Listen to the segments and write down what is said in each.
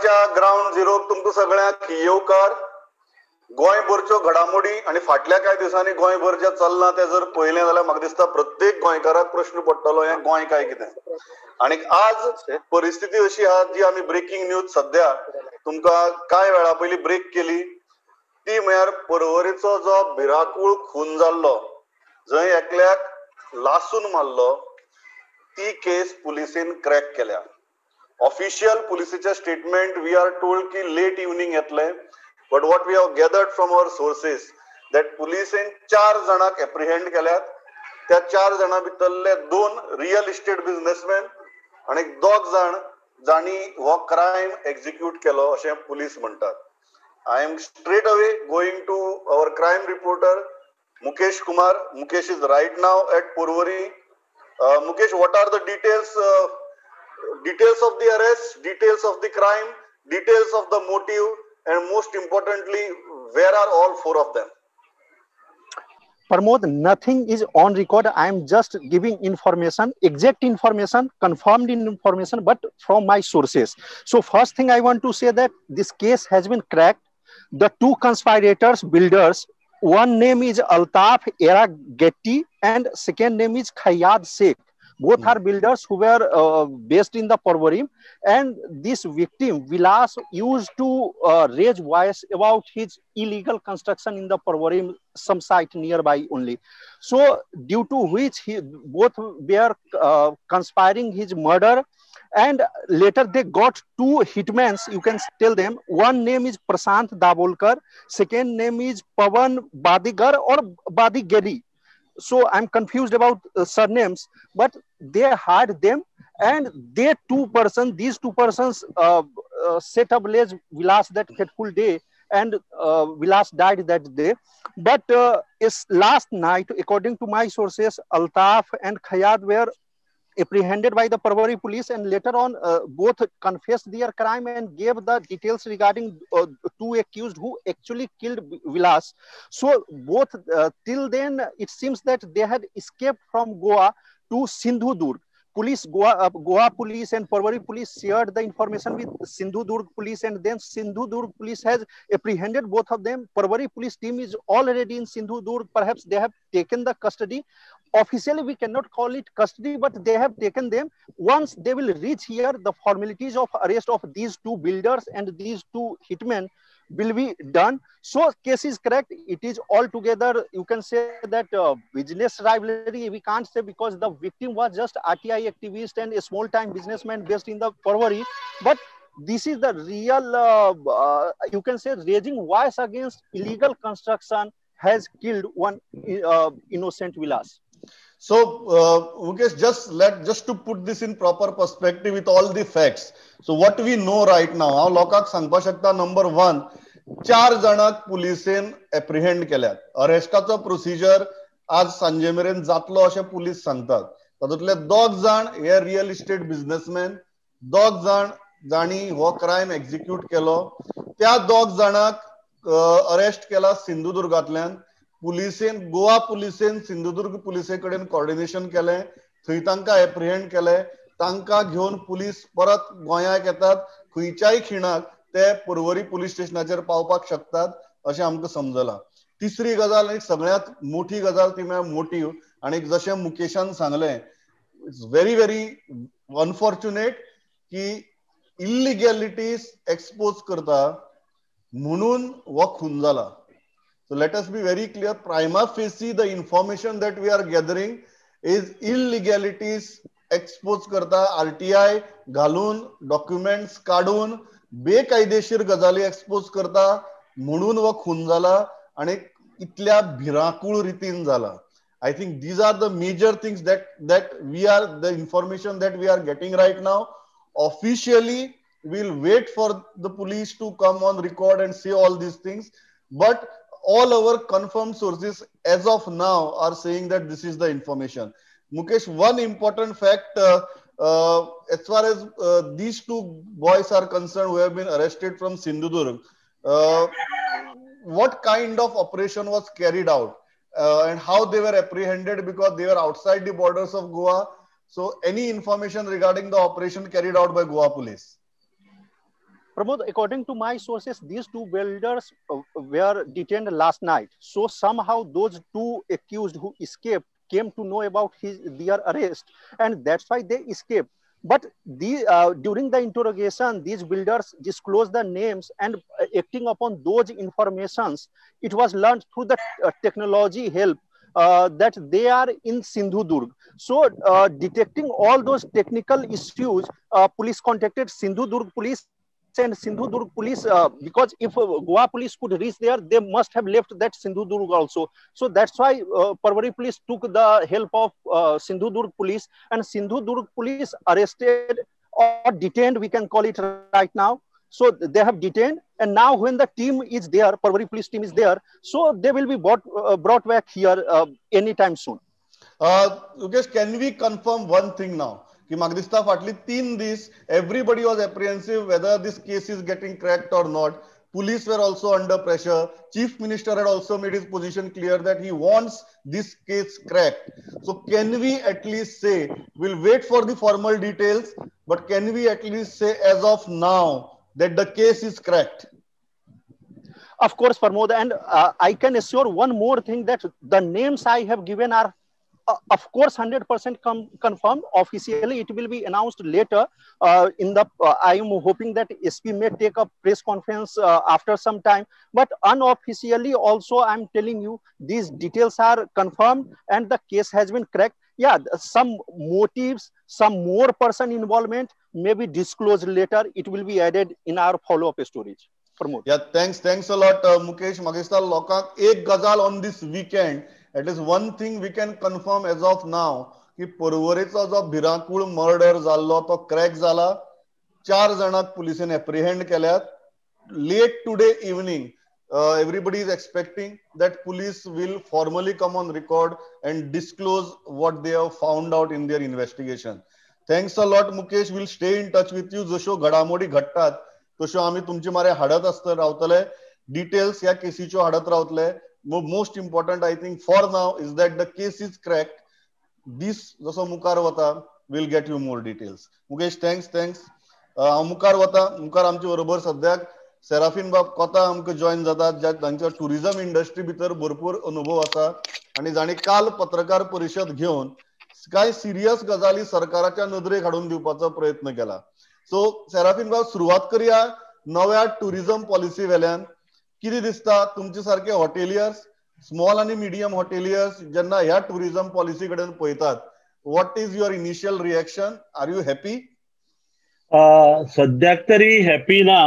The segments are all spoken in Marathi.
गोवाच्या ग्राउंड झिरो तुमकां सगळ्यांक येवकार. गोंयभरच्यो घडामोडी आनी फाटल्या कांय दिसांनी गोंयभर जे चल्लां तें जर पळयलें जाल्यार म्हाका दिसता प्रत्येक गोंयकाराक प्रश्न पडटलो हें गोंय काय कितें. आनी आज परिस्थिती अशी आहा जी आमी ब्रेकिंग न्यूज सध्या तुमकां कांय वेळा पयलीं ब्रेक केली ती म्हळ्यार परवरीचो जो भिरांकूळ खून जाल्लो जंय एकल्याक लासून मारलो ती केस पुलिसेन क्रॅक केल्या. ऑफिशियल पुलिसेचे स्टेटमेंट वी आर टोल्ड की लेट इवनिंग येतले. But what we have gathered from our sources that पुलिसेन 4 जाणांक एप्रिहेंड केल्यात. त्या 4 जाणां भितरले 2 रियल इस्टेट बिझनेसमॅन आनी 2 जाण जांणी हो क्रायम एक्झिक्यूट केलो अशें पुलीस म्हणटात. I am straight away going to our crime reporter Mukesh Kumar. Mukesh is right now at Porvorim. Mukesh, what are the details of the arrest, details of the crime, details of the motive, and most importantly, where are all 4 of them? Pramod, nothing is on record. I am just giving information, exact information, confirmed information, but from my sources. So first thing I want to say that this case has been cracked. The 2 conspirators, builders, one name is Altaf Eragetti and second name is Khayyad Sheikh. Both are builders who were based in the Porvorim, and this victim Vilas used to raise voice about his illegal construction in the Porvorim, some site nearby only. So due to which both were conspiring his murder, and later they got 2 hitmen, you can tell them. One name is Prashant Dabolkar, second name is Pawan Badigar or Badigeri. So I'm confused about surnames, but they hired them, and these 2 persons set ablaze Vilas that fateful day, and Vilas died that day. But last night, according to my sources, Altaf and Khayyad were apprehended by the Porvorim police, and later on both confessed their crime and gave the details regarding 2 accused who actually killed Vilas. So both till then it seems that they had escaped from Goa to Sindhudurg. Goa police and Porvorim police shared the information with Sindhudurg police, and then Sindhudurg police has apprehended both of them. Porvorim police team is already in Sindhudurg. Perhaps they have taken the custody. Officially we cannot call it custody, but they have taken them. Once they will reach here, the formalities of arrest of these 2 builders and these 2 hitmen will be done. So case is correct. It is altogether, you can say that business rivalry we can't say, because the victim was just RTI activist and a small time businessman based in the Porvorim. But this is the real you can say raising voice against illegal construction has killed one innocent Vilas. So Mukesh, just to put this in proper perspective with all the facts. So what we know right now, हांव लोकांक सांगपाक शकता, नंबर 1, 4 जाणांक पुलिसेन एप्रिहेंड केल्यात. अरेस्टाचो प्रोसिजर आज सांजे मेरेन जातलो अशें पुलीस सांगतात. तातूंतले 2 जाण हे रियल इस्टेट बिझनेसमॅन, 2 जाण जांणी हो क्रायम एक्झिक्यूट केलो. त्या 2 जाणांक अरेस्ट केला सिंधुदुर्गांतल्यान. पुलिसेन, गोवा पुलिसेन सिंधुदुर्ग पुलिसे कडेन कोऑर्डिनेशन केलें. थंय तांकां एप्रिहेंड केलें. तांकां घेवन पुलीस परत गोंयांत येतात. खंयच्याय खिणाक ते पर्वरी पुलीस स्टेशनाचेर पावपाक शकतात अशें आमकां समजलां. तिसरी गजाल आनी सगळ्यांत मोठी गजाल ती म्हळ्यार मोटीव. आनी जशें मुकेशान सांगलें, इट्स व्हेरी व्हेरी अनफॉर्च्युनेट की इल्लिगॅलिटीज एक्सपोज करता म्हणून हो खून जाला. So let us be very clear, prima facie the information that we are gathering is illegalities expose करता, RTI घालून, documents काढून, बेकायदेशीर गजाली एक्सपोज करता म्हणून हो खून जाला आणि इतल्या भिरांकूळ रितीन जाला. I think these are the major things that we are, the information that we are getting right now. Officially we'll wait for the police to come on record and say all these things, but all our confirmed sources as of now are saying that this is the information. Mukesh, one important fact as far as these 2 boys are concerned who have been arrested from Sindhudurg, what kind of operation was carried out and how they were apprehended, because they were outside the borders of Goa. So any information regarding the operation carried out by Goa police? Pramod, according to my sources, these two builders were detained last night. So somehow those two accused who escaped came to know about their arrest, and that's why they escaped. But during the interrogation, these builders disclosed the names, and acting upon those informations, it was learned through the technology help that they are in Sindhudurg. So, detecting all those technical issues, police contacted Sindhudurg police and Sindhudurg police, because if Goa police could reach there, they must have left that Sindhudurg also. So that's why Parwari police took the help of Sindhudurg police, and Sindhudurg police arrested or detained, we can call it right now. So they have detained, and now when the team is there, Parwari police team is there, so they will be brought back here anytime soon. Yogesh, can we confirm one thing now? Ki म्हाका दिसता फाटली 3 दीस everybody was apprehensive whether this case is getting cracked or not. Police were also under pressure. Chief Minister had also made his position clear that he wants this case cracked. So can we at least say, we'll wait for the formal details, but can we at least say as of now that the case is cracked? Of course, Pramod, and I can assure one more thing, that the names I have given are of course 100% confirmed. Officially it will be announced later I am hoping that SP may take a press conference after some time, but unofficially also I'm telling you these details are confirmed and the case has been cracked. Yeah, some motives, some more person involvement may be disclosed later. It will be added in our follow-up stories. Pramod. Yeah, thanks a lot, Mukesh. Magista Lokak, ek gazal on this weekend. At least one thing we can confirm as of now, की परवरेचो जो भिरांकूळ मर्डर जाल्लो तो क्रॅक जाला. 4 जाणांक पुलिसेन एप्रिहेंड केल्यात. Late today evening, everybody is expecting that police will formally come on record and disclose what they have found out in their investigation. Thanks a lot, Mukesh. We'll stay in touch with you. जशो घडामोडी घडटात तशो आम्ही तुमचे मारे हाडत आसता रावतले. Details ह्या केसीच्यो हाडत रावतले. Most important, I think, for now is that the case is cracked. This जसो मुखार वता, we'll get you more details. Mukesh, thanks. मुखार वता, मुखार आमचे बरोबर सद्याक सेराफिन बाब कोता आमकां जॉइन जातात, ज्या तांच्या टुरिझम इंडस्ट्री भितर भरपूर अनुभव आसा आनी जाणी काल पत्रकार परिशद घेवन काय सिरियस गजाली सरकाराच्या नदरेक हाडून दिवपाचो प्रयत्न केला. सो सेराफिन बाब, सुरवात करूया नव्या टुरिझम पॉलिसी वेल्यान. किती दिसता तुमचे सारखे हॉटेलियर्स, स्मॉल आणि मिडियम हॉटेलियर्स जेन्ना ह्या टुरिझम पॉलिसी कडेन पळयतात, what is your initial reaction? Are you happy? सद्याक तरी हॅपी ना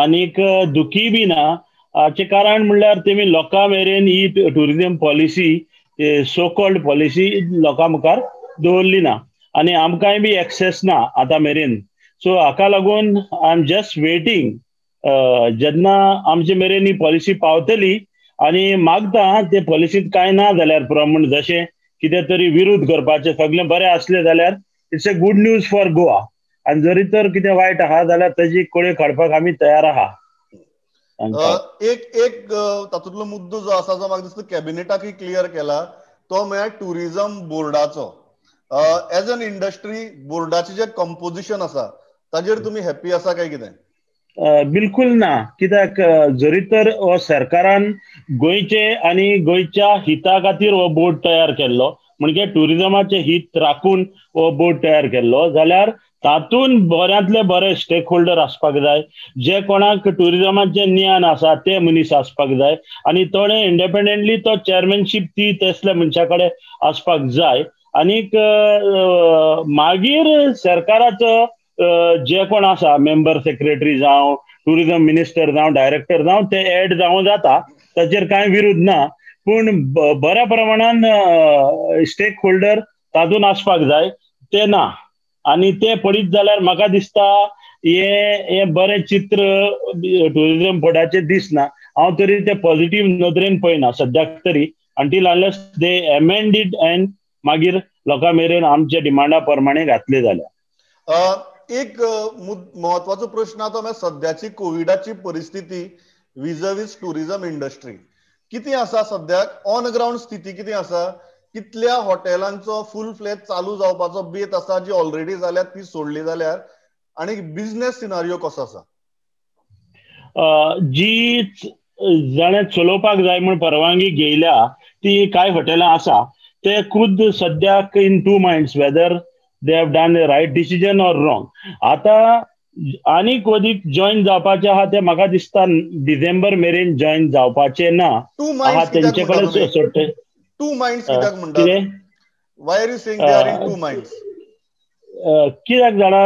आनीक दुखी बी ना. हाचे कारण म्हणल्यार तेमी लोकां मेरेन ही tourism policy, so called policy लोकां मुखार दवरली ना आनी आमकांय बी एक्सेस ना आतां मेरेन. सो हाका लागून आय एम जस्ट वेटिंग जेन्ना आमचे मेरेन ही पॉलिसी पावतली आनी मागता ते पॉलिसीत काय ना जाल्यार प्रमाण जशें कितें तरी विरोध करपाचें सगळें बरें असलें जाल्यार it's a good news for Goa. आनी जरी तर कितें वायट आहा जाल्यार ताजी कळे काडपाक आमी तयार आहा. एक तातूंतलो मुद्दो जो आसा जो म्हाका दिसता कॅबिनेटाकय क्लियर केला, तो म्हळ्यार टुरिझम बोर्डाचो. एज एन इंडस्ट्री बोर्डाचें जें कंपोजिशन आसा ताजेर तुमी हॅपी आसा काय कितें? बिलकुल ना. कित्याक जरी तर हो सरकारान गोंयचे आनी गोंयच्या हिता खातीर हो बोर्ड तयार केल्लो, म्हणजे टुरिझमाचे हित राखून हो बोर्ड तयार केल्लो, जाल्यार तातूंत बऱ्यांतले बरे स्टेक होल्डर आसपाक जाय. जे कोणाक टुरिझमाचें ज्ञान आसा ते मनीस आसपाक जाय आनी थोडे इंडिपेंडंटली तो चेअरमॅनशीप ती तसल्या मनशा कडेन आसपाक जाय. आनीक मागीर सरकाराचो जे कोण आसा मेंबर सेक्रेटरी जावं, टुरिझम मिनिस्टर जावं, डायरेक्टर जावं, ते एड जावं जाता, ताचेर कांय विरोध ना. पूण बऱ्या प्रमाणान स्टेक होल्डर तातूंत आसपाक जाय, ते ना. आनी ते पडीत जाल्यार म्हाका दिसता हे बरें चित्र टुरिझम बोर्डाचें दिसना. हांव तरी ते पॉझिटिव्ह नदरेन पळयना सद्याक तरी, until unless they amend it end मागीर लोकां मेरेन आमच्या डिमांडा प्रमाणे घातले जाल्यार. एक महत्वाचो प्रश्न आता म्हणजे सध्याची कोविडाची परिस्थिती विजवीज टुरिझम इंडस्ट्री किती आसा सध्याक? ऑन ग्राउंड स्थिती किती आसा? कितल्या हॉटेलांचो फुल फ्लेज चालू जावपाचो बेत आसा जी ऑलरेडी जाल्यार ती सोडली जाल्यार, आणि बिझनेस सिनारियो कसो आसा? जी जाणे चलोवपाक जाय म्हण परवानगी घेयल्या ती काय हॉटेलां आसा ते खुद सद्याक in 2 minds whether they have done the right decision or wrong. आता आनीक अदीक जॉईन जावपाचे आहा ते म्हाका दिसता डिसेंबर मेरेन जॉईन जावपाचे ना. 2 आहा minds कित्याक तेंचे म्हणटा कडेन तुमी? 2 minds कित्याक म्हणटात? कितें Why are you saying they are in 2 minds? कित्याक जाणा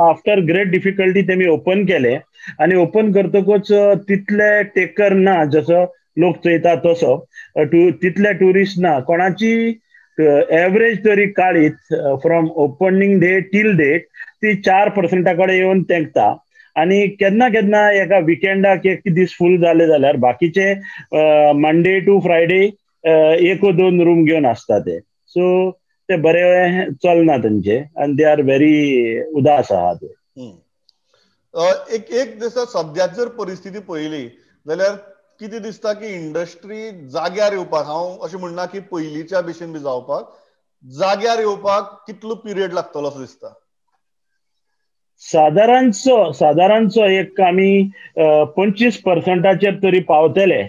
आफ्टर ग्रेट डिफिकल्टी तेमी ओपन केले आणि ओपन करतकूच तितले टेकर ना जसो लोक चयता तसो तितले टुरिस्ट ना. कोणाची एवरेज तरी काळीत from opening day till date ती 4% कडेन येवन तेंकता. आणि केन्ना केन्ना एका विकेंडाक एक दीस फूल जाले जाल्यार बाकीचे मंडे टू फ्रायडे 1-2 रूम घेवन आसता ते. सो ते बरे चलना तेंचे आनी दे आर व्हेरी उदास आहा ते. एक दिसा सद्याची जर परिस्थिती पळयली जाल्यार कितें दिसता की इंडस्ट्री जाग्यार येवपाक, हांव अशें म्हणना की पयलींच्या भशेन बी जावपाक, जाग्यार येवपाक कितलो पिरियड लागतलो असो दिसता? सादारणचो एक आमी 25% तरी पावतले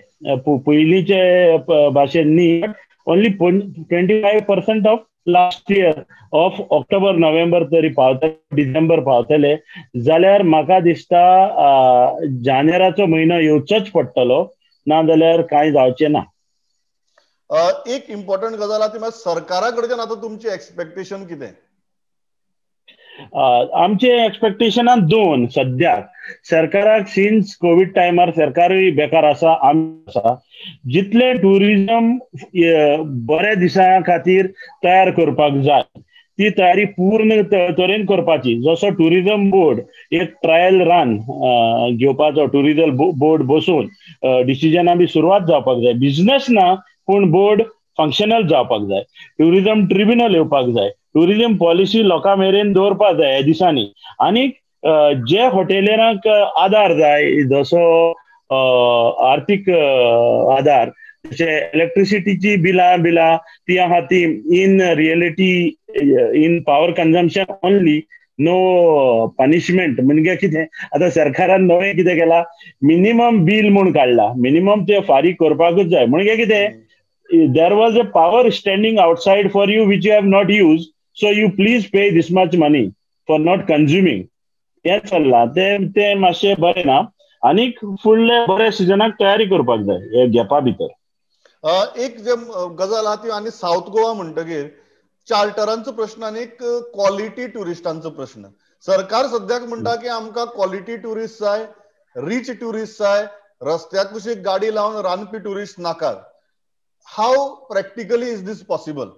पयलींचे भाशेन न्ही. Only 25% of last year of October November तरी पावतले, डिसेंबर पावतले जाल्यार म्हाका दिसता जानेराचो म्हयनो येवचोच पडटलो, नाजाल्यार कांय जावचें ना. एक इम्पॉर्टंट गजाल आहा ती म्हळ्यार सरकारा कडच्यान आतां तुमची एक्सपेक्टेशन कितें? आमचे एक्सपेक्टेशनान 2 सद्याक. सरकाराक सिन्स कोविड टायमार सरकारूय बेकार आसा, आमी आसा. जितले टुरिजम बऱ्या दिसा खातीर तयार करपाक जाय ती तयारी पूर्ण तरेन करपाची. जसो टुरिजम बोर्ड एक ट्रायल रन घेवपाचो, टुरिजम बोर्ड बसून डिसिजनां बी सुरवात जावपाक जाय. बिझनेस ना पूण बोर्ड फंक्शनल जावपाक जाय. टुरिजम ट्रिब्युनल येवपाक जाय. टुरिजम पॉलिसी लोकां मेरेन दवरपाक जाय ह्या दिसांनी. आनी जे हॉटेलरांक आधार जाय जसो आर्थीक आधार, जशे इलेक्ट्रिसिटीची बिलां ती आहा ती in reality in power consumption only, no punishment. म्हणजे कितें आतां सरकारान नवें कितें केला, मिनिमम बील म्हूण काडला. मिनिमम ते फारीक करपाकूच जाय. म्हणजे कितें, there was a power standing outside for you which you have not used, so you please pay this much money for not consuming. हे चल्ला ते मातशे बरें ना. आनीक फुडले बरे सिजनाक तयारी करपाक जाय हे गॅपा भितर. एक जे गजाल आहा ती आनी साऊथ गोवा म्हणटकीर चार्टरांचो प्रश्न आनी एक क्वॉलिटी टुरिस्टांचो प्रश्न. सरकार सद्याक म्हणटा की आमकां क्वॉलिटी टुरिस्ट जाय, रिच टुरिस्ट जाय, रस्त्याक कशी गाडी लावन रांदपी टुरिस्ट नाकात. How practically is this possible?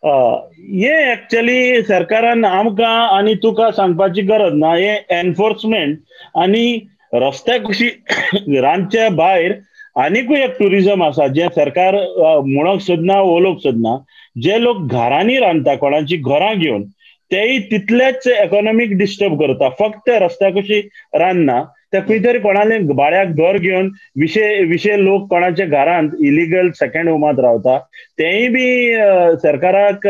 हे एक्चुअली सरकारान आमकां आनी तुका सांगपाची गरज ना. हे एनफोर्समेंट आनी रस्त्याक कशी रांदच्या भायर आनीकूय एक टुरिजम आसा जे सरकार म्हणूंक सोदना, उलोवंक सोदना. जे लोक घरांनी रांदता, कोणाची घरां घेवन, तेय तितलेच इकॉनॉमिक डिस्टर्ब करता. फक्त रस्त्या कशी रांदना, ते खंय तरी कोणाले भाड्याक घर घेवन विशे लोक कोणाच्या घरांत इलिगल सेकंड होमात रावता. तेय बी सरकाराक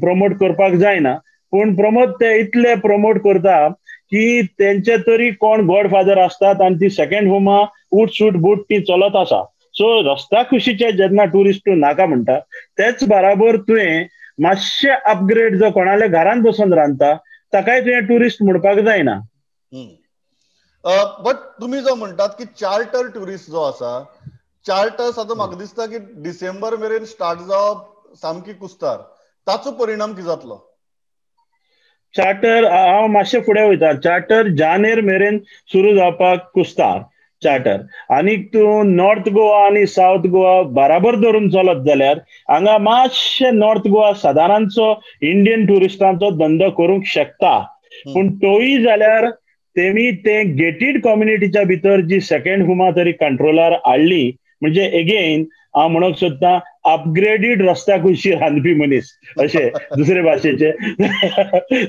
प्रमोट करपाक जायना. पूण प्रमोद ते इतले प्रमोट करता की तेंचे तरी कोण गॉडफादर असतात आणि ती सेकंड होमा उठ सूट बूट ती चलत आसा. सो रस्त्या खुशीचे जेन्ना टुरिस्ट तूं नाका म्हणटा, तेच बराबर तुवें मातशे अपग्रेड जो कोणाल्या घरांत बसून रांदता ताकाय तुवें टुरिस्ट म्हणपाक जायना. बट तुम्ही जो म्हणटात की चार्टर टुरिस्ट जो आसा, चार्टर्स आता म्हाका दिसता की डिसेंबर मेरेन स्टार्ट जावप सामकी कुस्तार. ताचो परिणाम कितें जातलो? चार्टर हांव मातशें फुडें वयता. चार्टर जानेर मेरेन सुरू जावपाक कुस्तार चार्टर. आनीक तूं नॉर्थ गोवा आनी साऊथ गोवा बराबर धरून चलत जाल्यार हांगा मातशें नॉर्थ गोवा सादारणचो इंडियन टुरिस्टांचो धंदो करूंक शकता. पूण तोय जाल्यार तेमी ते गेटेड कम्युनिटीच्या भितर जी सेकंड होमा तरी कंट्रोलार हाडली म्हणजे अगेन हांव म्हणूंक सोदता अपग्रेडेड रस्त्या कुशी रांदपी मनीस अशें दुसरे भाशेचे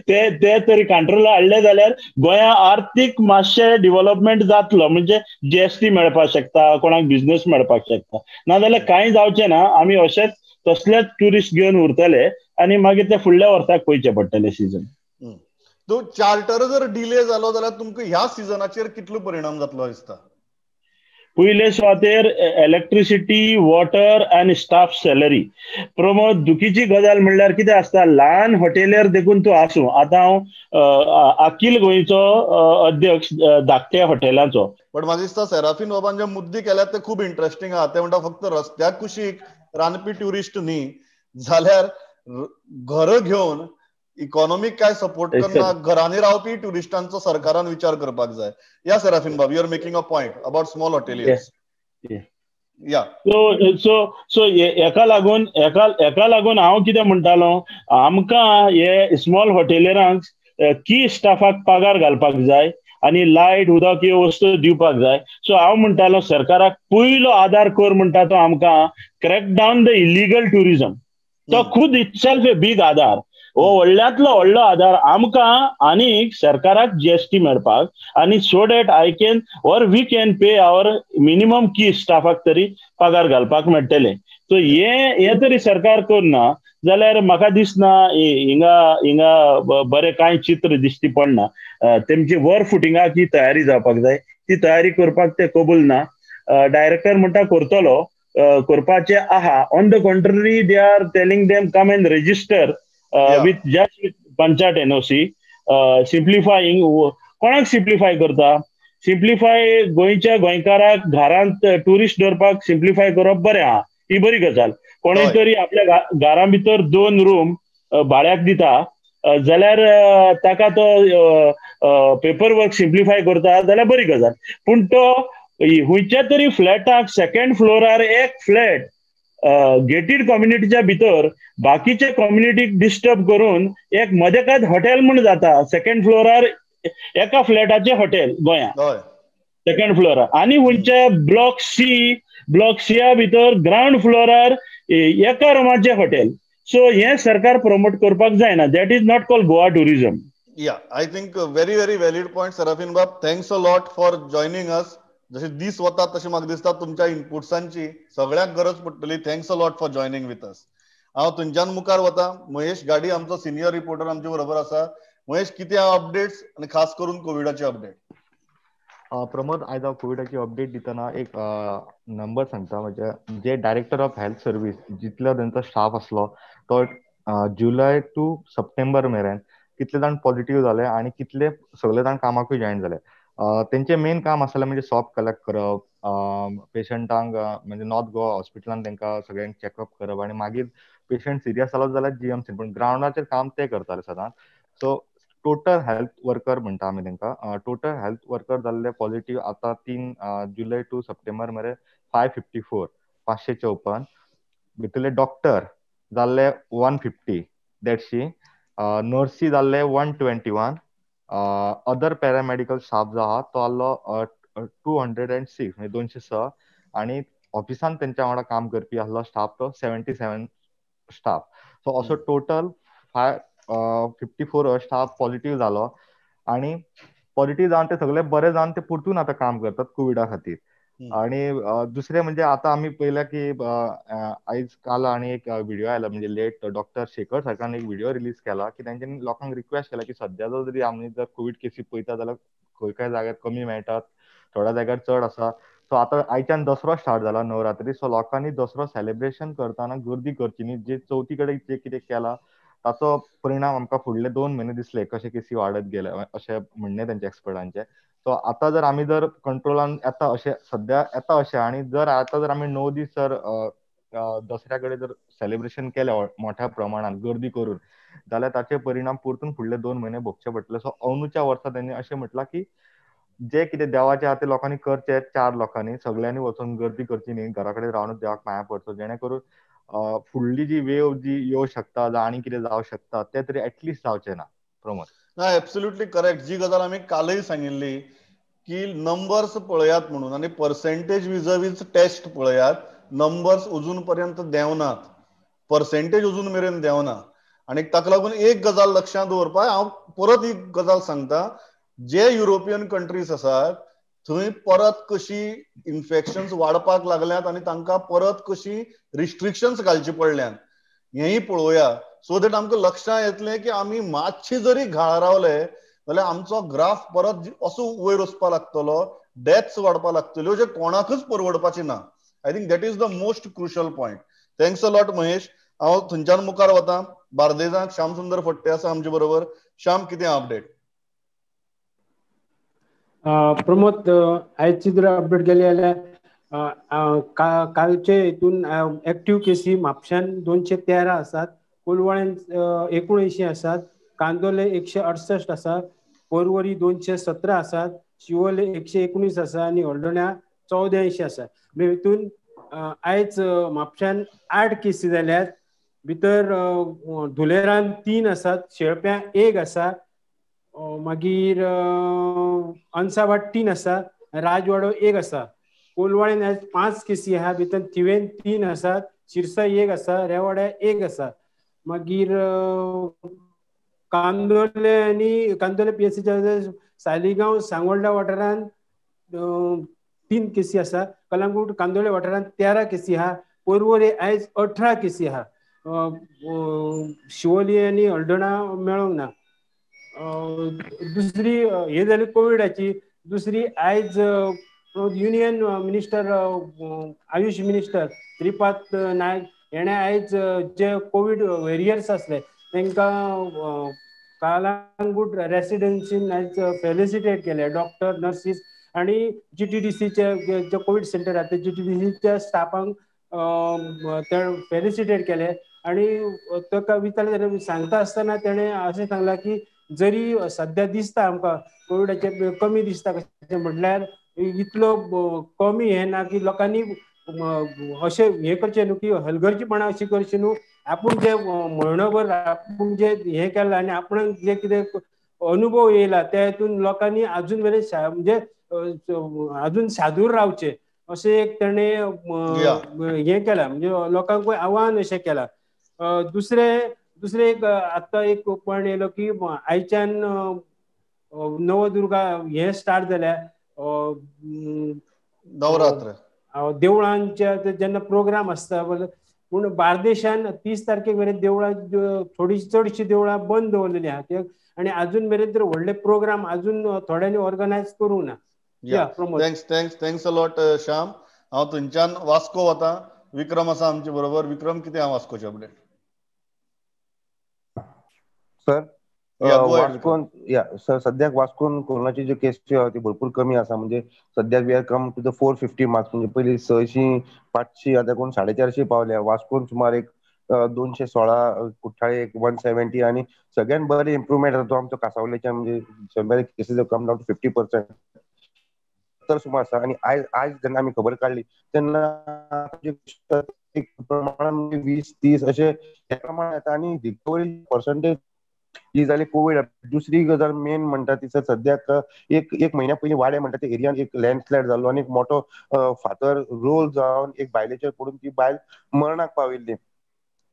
ते तरी कंट्रोलार हाडले जाल्यार गोंया आर्थीक मातशें डेव्हलपमेंट जातलो. म्हणजे जीएसटी मेळपाक शकता, कोणाक बिझनेस मेळपाक शकता. नाजाल्यार कांय जावचें ना. आमी अशेंच तसलेच टुरिस्ट घेवन उरतले आनी मागीर ते फुडल्या वर्साक पळोवचे पडटले सीजन. तो चार्टर जर डिले जालो जाल्यार तुमकां ह्या सिजनाचेर कितलो परिणाम जातलो दिसता? पयले सुवातेर इलेक्ट्रिसिटी, वॉटर आनी स्टाफ सॅलरी. प्रमोद, दुखीची गजाल म्हणल्यार कितें आसता, ल्हान हॉटेलियर देखून तूं आसूं. आतां हांव अखिल गोंयचो अध्यक्ष धाकट्या हॉटेलाचो. पण म्हाका दिसता सेराफीन बाबान जे मुद्दे केल्यात ते खूब इंटरेस्टिंग आहा. ते म्हणटा फक्त रस्त्याक कुशीक रांदपी ट्युरिस्ट न्ही, जाल्यार घर घेवन इकॉनॉमीक काय सपोर्ट करना घरांनी रावपी ट्युरिस्टांचो सरकारान विचार करपाक जाय. या सेराफीन बाब, you are making a point about small hoteliers. या सो एका लागून हांव कितें म्हणटालो, आमकां हे स्मॉल हॉटेलियरांक की स्टाफाक पगार घालपाक जाय आनी लायट, उदक ह्यो वस्तू दिवपाक जाय. सो हांव म्हणटालो सरकाराक पयलो आदार कर म्हणटा तो आमकां crack down the illegal tourism. तो खुद इटसेल्फ ए बीग आधार. हो व्हडल्यांतलो व्हडलो आधार आमकां आनी सरकाराक जीएसटी मेळपाक, आनी so that I can or we can pay our minimum key स्टाफाक तरी पगार घालपाक मेळटले. सो हे तरी सरकार करना जाल्यार म्हाका दिसना हिंगा बरें कांय चित्र दिश्टी पडना. तेमची वर फुटिंगाची तयारी जावपाक जाय, ती तयारी करपाक ते कबूल ना. डायरेक्टर म्हणटा करतलो, करपाचे आहा. On the contrary they are telling them come and register with panchayat NOC. Simplifying कोणाक सिम्प्लिफाय करता? सिम्प्लिफाय गोंयच्या गोंयकाराक घरांत टुरिस्ट धरपाक सिम्प्लिफाय करप बरें आहा, ही बरी गजाल. कोणूय तरी आपल्या घरा भितर 2 रूम भाड्याक दिता जाल्यार ताका तो पेपर वर्क सिम्प्लिफाय करता जाल्यार बरी गजाल. पूण तो खंयच्या तरी फ्लॅटाक सेकंड फ्लोरार एक फ्लॅट गेटेड कम्युनिटीच्या भितर बाकीच्या कम्युनिटीक डिस्टर्ब करून एक मदेकात हॉटेल म्हूण जाता. सेकंड फ्लोरार एका फ्लॅटाचे हॉटेल गोंयांत सेकंड फ्लोरार, आनी खंयच्या ब्लॉक सी भितर ग्राउंड फ्लोरार एका रुमाचे हॉटेल. सो हे सरकार प्रमोट करपाक जायना. That is not called Goa tourism. Yeah I think very very valid point Serafin बाब. Thanks a lot for joining us. जसे दीस वतात तशी म्हाका दिसता तुमच्या इनपुट्सांची सगळ्याक गरज पडटली. Thanks a lot for joining with us. हांव थंयच्यान मुखार वता. महेश गाडी आमचो सिनियर रिपोर्टर आमचे बरोबर आसा. महेश, कितें अपडेट्स आनी खास करून कोविडाचे अपडेट? प्रमोद, आयज हांव कोविडाची अपडेट दितना एक नंबर सांगता. म्हणजे जे डायरेक्टर ऑफ हेल्थ सर्वीस जितलो तांचो स्टाफ आसलो तो जुलय टू सप्टेंबर मेरेन कितले जाण पॉझिटिव्ह जाले आनी कितले सगळे जाण कामाकूय जॉईन जाले. तेंचे मेन काम आसलें म्हणजे स्वॅब कलेक्ट करप, पेशंटांक म्हणजे नॉर्थ गोवा हॉस्पिटलान तांकां सगळ्यांक चॅकअप करप आनी मागीर पेशंट सिरियस जालो जाल्यार जीएमसी. पूण ग्राउंडाचेर काम ते करताले सदांच. सो टोटल हेल्थ वर्कर म्हणटा आमी तांकां. टोटल हेल्थ वर्कर जाल्ले पॉझिटिव्ह आतां 3 जुलय टू सप्टेंबर मेरेन 554, 554. भितरले डॉक्टर जाल्ले 150 देडशी, नर्सी जाल्ले 121, अदर पॅरामेडिकल स्टाफ जो आहा तो आसलो 206 म्हणजे 206, आनी ऑफिसान तेंच्या वांगडा काम करपी आसलो स्टाफ तो 77 स्टाफ. सो असो टोटल 554 स्टाफ पॉझिटिव्ह जालो. आनी पॉझिटिव्ह जावन ते सगळे बरे जावन ते परतून आतां काम करतात कोविडा खातीर. आणि दुसरे म्हणजे आता आम्ही पळयल्या की आयज काल आणि एक व्हिडिओ आयला, म्हणजे लेट डॉक्टर शेखर सरकारान एक व्हिडिओ रिलीज केला की तेंच्यांनी लोकांक रिक्वेस्ट केला की सध्याचो जरी आमी जर कोविड केसी पळयता जाल्यार खंय खंय जाग्यार कमी मेळटात, थोड्या जाग्यार चड आसा. सो आतां आयच्यान दसरो स्टार्ट जाला, नवरात्री. सो लोकांनी दसरो सेलिब्रेशन करतना गर्दी करची न्ही. जे चवथी कडेन जे कितें केला ताचो परिणाम आमकां फुडले 2 म्हयने दिसले कशे केसी वाडत गेले अशें म्हणणे तेंच्या एक्सपर्टांचे. सो आतां जर आमी जर कंट्रोलान येता अशें सध्या येता अशें, आनी जर आतां जर आमी 9 दीस जर दसऱ्या कडेन जर सेलिब्रेशन केलें मोठ्या प्रमाणात गर्दी करून, जाल्यार ताचे परिणाम परतून फुडले 2 म्हयने भोगचे पडटले. सो अंदूच्या वर्सा त्यांनी अशें म्हटलां की जे कितें देवाचे आहा ते लोकांनी करचे. 4 लोकांनी सगळ्यांनी वचून गर्दी करची न्ही, घरा कडेन रावनूच देवाक पांयां पडचो, जेणे करून फुडली जी वेव जी येवं शकता जावं आनी कितें जावं शकता ते तरी एटलिस्ट जावचें ना. प्रमोद, ना, एब्सोल्युटली करेक्ट. जी गजाल आमी कालय सांगिल्ली की नंबर्स पळयात म्हणून, आनी पर्सेंटेज विजवीज टेस्ट पळयात. नंबर्स अजून पर्यंत देंवनात, पर्सेंटेज अजून मेरेन देंवना. आनी ताका लागून एक गजाल लक्षांत दवरपाक हांव परत एक गजाल सांगता. जे युरोपियन कंट्रीज आसात थंय परत कशी इन्फेक्शन्स वाडपाक लागल्यात आनी तांकां परत कशी रिस्ट्रिक्शन्स घालची पडल्यात हेंय पळोवया. सो दॅट आमकां लक्षांत येतलें की आमी मातशे जरी घाळ रावले जाल्यार आमचो ग्राफ परत असो वयर वचपाक लागतलो, डेथ्स वाडपाक लागतल्यो, जे कोणाकच परवडपाचे ना. I think that is the most crucial point. Thanks a lot Mahesh. हांव थंयच्यान मुखार वता. बार्देजांत श्याम सुंदर फडते आसा आमचे बरोबर. श्याम, कितें अपडेट? प्रमोद, आयची जर अपडेट गेली जाल्यार कालचे हितून एक्टिव्ह केसी म्हापशान 213 आसात, कोलवाळेन 79 आसात, कांदोले 168 आसात, पर्वरी 217 आसात, शिवोले 119 आसा आणि हळदोण्या 84 आसा. हितून आयज म्हापशान 8 केसी जाल्यात. भितर धुलेरान 3 आसात, शेळप्यां 1 आसा, मागीर अंसावाड 3 आसा, राजवाडो 1 आसा. कोलवाळेन आयज 5 केसी आहा, भितर थिवेन 3 आसात, शिरसाई 1 आसा, रेवाड्या 1 आसा. मागीर कांदोले पीएससीच्या सालिगांव सांगोळडा वाठारांत 3 केसी आसा, कलंगूट कांदोळे वाठारांत 13 केसी आहा, पर्वरी आयज 18 केसी आहा. शिवोली आनी हळदोणा मेळोंक ना. दुसरी हे जाली कोविडाची. दुसरी आयज union minister, AYUSH minister Shripad Naik हेणे आयज जे कोविड वेरियर्स असले तांकां कालांगूट रेसिडेन्सीन आयज फेलिसिटेट केले. डॉक्टर, नर्सीस आणि GTDCचे जे कोविड सेंटर आहा ते GTDCच्या स्टाफांक ते फेलिसिटेट केले. आणि ताका विचारले सांगता आसतना तेणें अशें सांगलां की जरी सध्या दिसता आमकां कोविडाचे कमी दिसता कशें, म्हटल्यार इतलो कमी हे ना की लोकांनी अशें हे करचें न्हू की हलगर्जीपणा अशी करची न्हू. आपूण जे म्हयनोभर आपूण जे हे केलां आनी आपण जे कितें अनुभव येयला त्या हितून लोकांनी अजून मेरेन म्हणजे अजून सादूर रावचे अशें एक तेणें हे केलां, म्हणजे लोकांक आव्हान अशें केलां. दुसरे एक आतां एक पॉयंट येयलो की आयच्यान नवदुर्गा हे स्टार्ट जाल्या, नवरात्र देवळांच्या जेन्ना प्रोग्राम आसता. पूण बार्देशान 30 तारखेक मेरेन देवळां चडशीं देवळां बंद दवरलेलीं आहा, आनी अजून मेरेन तर व्हडले प्रोग्राम अजून थोड्यांनी ऑर्गनायज करूंक ना. Thanks a lot Shyam. हांव थंयच्यान वास्को वता. विक्रम आसा आमचे बरोबर. विक्रम, कितें आहा वास्कोचे अपडेट? सर, वास्कोन सर सद्याक वास्कोन कोरोनाची जी केसी आहा ती भरपूर कमी आसा. म्हणजे सद्याक we are come to the 450 marks. म्हणजे पयलीं 600 500 आतां कोण 450 पावल्या. वास्कोन सुमार एक 216, कुठ्ठाळे 170 आणि सगळ्यात बरी इम्प्रुवमेंट आसा तो आमचो कांसावलेच्यान. म्हणजे 100 केसीस कम डावन टू 50% तर सुमार आसा. आणि आयज जेन्ना आमी खबर काडली तेन्ना प्रमाण 20-30 अशें हे प्रमाण येता. आणि रिकवरी पर्संटेज ही जाली कोविड. दुसरी गजाल मेन म्हणटा ती सर सद्याक एक म्हयन्या पयलीं वाडे म्हणटा ते एरियान एक लँडस्लायड जाल्लो आणि एक मोठो फातर रोल जावन एक बायलेचेर पडून ती बायल मरणाक पाविल्ली.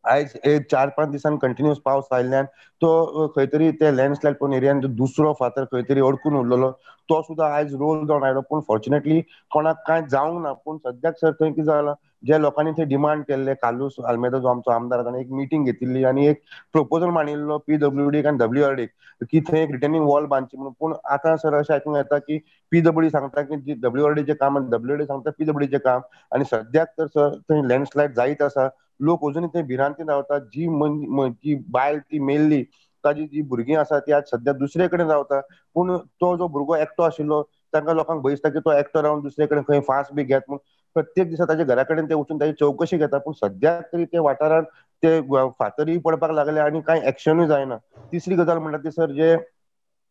आयज 4-5 दिसान कंटिन्युअस पावस आयिल्ल्यान तो खंय तरी ते लँडस्लायड पडून एरियान दुसरो फातर खंय तरी अडकून उरलेलो तो सुद्दां आयज रोल जावन आयलो. पूण फॉर्च्युनेटली कोणाक कांय जावंक ना. पूण सद्याक सर थंय कितें जालां, जे लोकांनी थंय डिमांड केल्ले, कालूस आल्मेदा जो आमचो आमदार ताणें एक मिटींग घेतिल्ली आनी एक प्रपोजल मांडिल्लो PWD आनी WRD की थंय एक रिटर्निंग वॉल बांदची म्हणून. पूण आतां सर अशें आयकूंक येता की PWD सांगता की WRDचें काम आनी WRD सांगता PWDचें काम. आनी सद्याक तर सर थंय लँडस्लायड जायत आसा. लोक अजुनूय थंय भिरांतीन रावतात. जी बायल ती मेल्ली ताजी जी भुरगीं आसा ती आज सध्या दुसरे कडेन रावता. पूण तो जो भुरगो एकटो आशिल्लो तांकां लोकांक भंय दिसता की तो एकटो रावन दुसरे कडेन खंय फास बी घेत म्हूण प्रत्येक दिसा ताच्या घरा कडेन ते वचून ताची चवकशी घेता. पूण सद्याक तरी ते वाठारांत ते फातरूय पडपाक लागले आनी कांय एक्शनूय जायना. तिसरी गजाल म्हणटा ती सर जे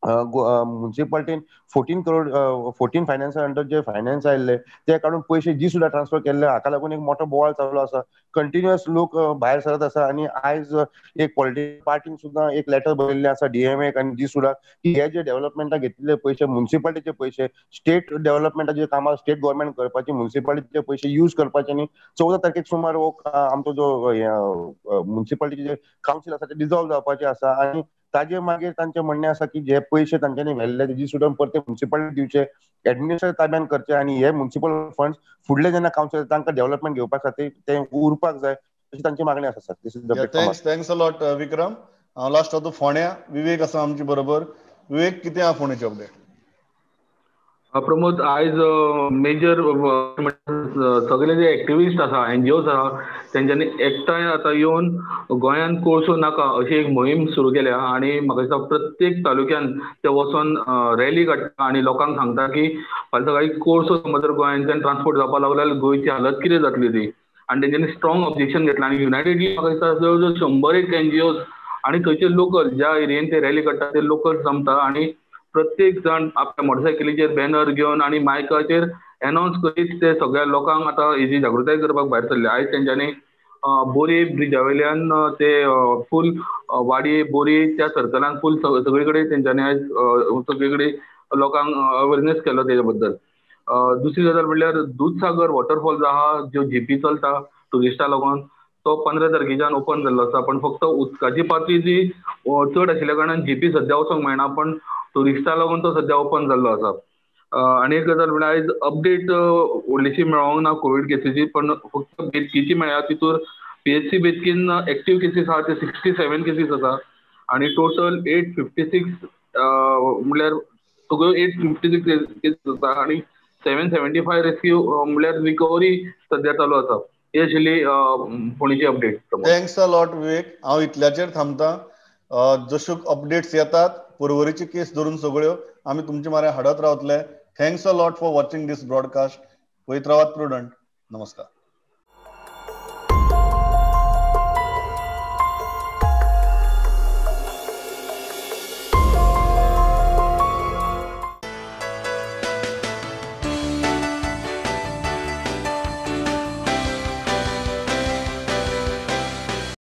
म्युन्सिपाल्टीन 14 फायनान्सा अंडर जे फायनान्स आयिल्ले ते काडून पयशे जी सुद्दां ट्रान्सफर केल्ले. हाका लागून एक मोठो बोवाळ चालू आसा. कंटिन्युअस लोक भायर सरत आसा. आनी आयज एक पॉलिटिकल पार्टीन सुद्दां एक लेटर बरयल्लें आसा DMAक आनी जी सुद्दां की हे जे डेव्हलपमेंटाक घेतिल्ले पयशे, म्युन्सिपाल्टीचे पयशे, स्टेट डेव्हलपमेंटाचे कामां स्टेट गव्हर्मेंट करपाची, म्युन्सिपाल्टीचे पयशे यूज करपाचे आनी 14 तारखेक सुमार आमचो जो म्युन्सिपाल्टीचे जे कावन्सील आसा ते डिजॉल्व जावपाचे आसा. आनी ताजे मागीर तांचें म्हणणें आसा की जे पयशे तांच्यांनी व्हेल्ले तेजी सुद्दां परते म्युन्सिपाल्टी दिवचे, एडमिनिस्ट्रेशन ताब्यान करचे आनी हे म्युन्सिपल फंड्स फुडले जेन्ना कावन्सील तांकां डेव्हलपमेंट घेवपा खातीर ते उरपाक जाय अशी तांची मागणी आसा सर. थँक्स अ लॉट विक्रम. हांव लास्ट वता फोंड्या. विवेक आसा आमचे बरोबर. विवेक कितें आहा फोंडेचे अपडेट? प्रमोद, आयज मेजर सगळे जे एक्टिविस्ट आसा, एनजीओज आहा, तेंच्यांनी एकठांय आतां येवन गोंयांत कोळसो नाका अशी एक मोहीम सुरू केल्या आणि म्हाका दिसता प्रत्येक तालुक्यान ते वचोन रॅली काडटा आणि लोकांक सांगता की फाल्यां सकाळी कोळसो समज जर गोंयांतल्यान ट्रान्सपोर्ट जावपाक लागलो जाल्यार गोंयची हालत कितें जातली ती. आणि तेंच्यांनी स्ट्रॉंग ऑब्जेक्शन घेतलां आणि युनायटेडली म्हाका दिसता जवळ जवळ 100 एनजीओज आणि थंयचे लोकल ज्या एरियेन ते रॅली काडटा ते लोकल जमता आणि प्रत्येक जण आपल्या मोटरसायकलीचेर बॅनर घेवन आणि मायकाचेर अनाउन्स करीत ते सगळ्या लोकांक आतां हेची जागृताय करपाक भायर सरले. आयज तेंच्यांनी बोरी ब्रिजा वयल्यान ते फूल वाडी बोरी त्या सर्कलान फूल सगळे कडेन तेंच्यांनी आयज सगळे कडेन लोकांक अवेरनेस केलो तेजे बद्दल. दुसरी गजाल म्हणल्यार दूधसागर वॉटरफॉल आहा ज्यो जीपी चलता टुरिस्टां लागून, तो 15 तारखेच्यान ओपन जाल्लो आसा. पण फक्त उदकाची पातळी जी चड आशिल्ल्या कारणान जीपी सद्या वचोंक मेळना, पण टुरिस्टां लागून तो सद्या ओपन जाल्लो आसा. आनी एक गजाल म्हळ्यार आयज अपडेट व्हडलीशी मेळोंक ना कोविड केसीची, पण फक्त बेतकेची मेळ्ळ्या. तितूर पीएचसी बेतकीन एक्टीव केसीस आहा ते 67 केसीस आसा आणि टोटल 856 म्हळ्यार सगळ्यो 856 केसीस आसा आणि 775 रेस्क्यू म्हळ्यार रिकवरी सद्या चालू आसा. ही आशिल्ली फोंडेची अपडेट. थँक्स अ लॉट विवेक. हांव इतल्याचेर थांबता. जश्यो अपडेट्स येतात परवरीची केस धरून सगळ्यो आमी तुमचे म्हऱ्यान हाडत रावतले. Thanks a lot for watching this broadcast. पळयत रावात प्रुडंट. नमस्कार.